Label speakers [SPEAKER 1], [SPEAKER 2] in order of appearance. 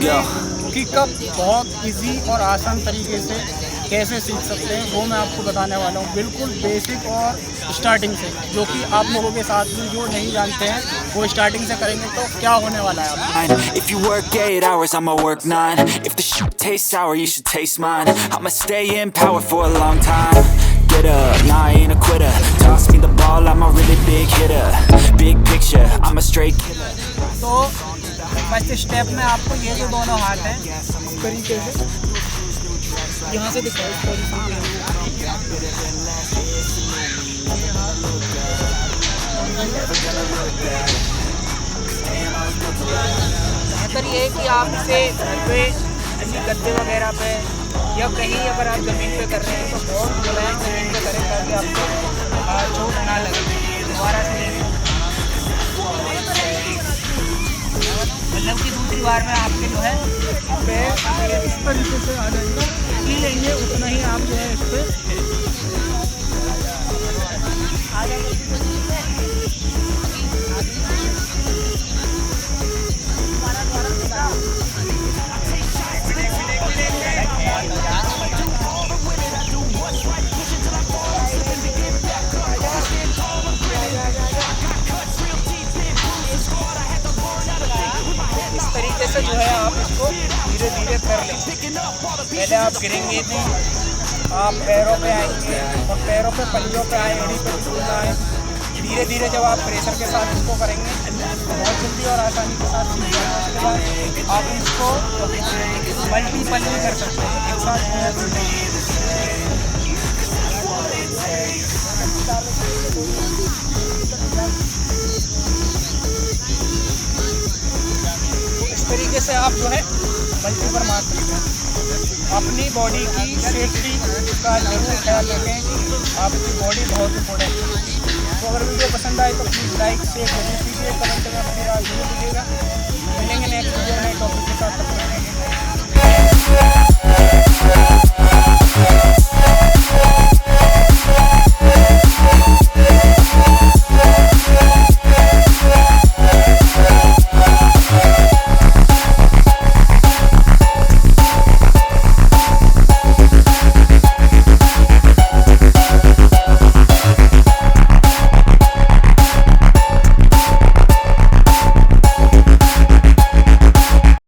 [SPEAKER 1] Kick-off बहुत easy और आसान तरीके से कैसे सीख सकते हैं वो मैं आपको बताने वाला हूँ, बिल्कुल बेसिक और स्टार्टिंग से, जो कि आप लोगों के साथ में जो नहीं जानते हैं वो स्टार्टिंग से करेंगे तो क्या होने वाला है आपको।
[SPEAKER 2] If you work 8 hours, I'ma work 9. If the shit tastes sour, you should taste mine. I'ma stay in power for a long time. Get up, nah, I ain't a quitter. Toss me the ball, I'm a really big hitter. Big picture, I'm a straight killer.
[SPEAKER 1] तो first step में आपको ये जो दोनों हाथ हैं इस तरीके से यहाँ से दिखाओ, इस तरीके बेहतर ये है कि आप इसे घर पे ऐसी गद्दे वगैरह पे या कहीं अगर आप ज़मीन पे कर रहे हैं तो बहुत मुलायम ज़मीन पे करें ताकि आपको चोट ना लगे दोबारा से। मतलब कि दूसरी बार में आपके जो है पैर इस तरीके से आ जाएंगे, ही लेंगे उतना ही आप जो है इस पर आ जाएंगे। इस तरीके से जो है आप इसको धीरे धीरे कर लें। पहले आप गिरेंगे भी, आप पैरों पे आएंगे और पैरों पे पंजों पे आए, एड़ी पे बिल्कुल ना आए। धीरे धीरे जब आप प्रेशर के साथ इसको करेंगे तो बहुत जल्दी और आसानी के साथ सीख जाएंगे। उसके बाद आप इसको मल्टीपल भी कर सकते हैं एक साथ। इस तरीके से आप जो है मल्टीपल मार सकते हैं। अपनी बॉडी की सेफ्टी का जरूर ख्याल रखें, आपकी बॉडी बहुत इंपॉर्टेंट है। तो अगर वीडियो पसंद आए तो प्लीज़ लाइक शेयर जरूर कीजिए, कमेंट में अपनी राय जरूर दीजिएगा। मिलेंगे नेक्स्ट वीडियो नए टॉपिक के साथ।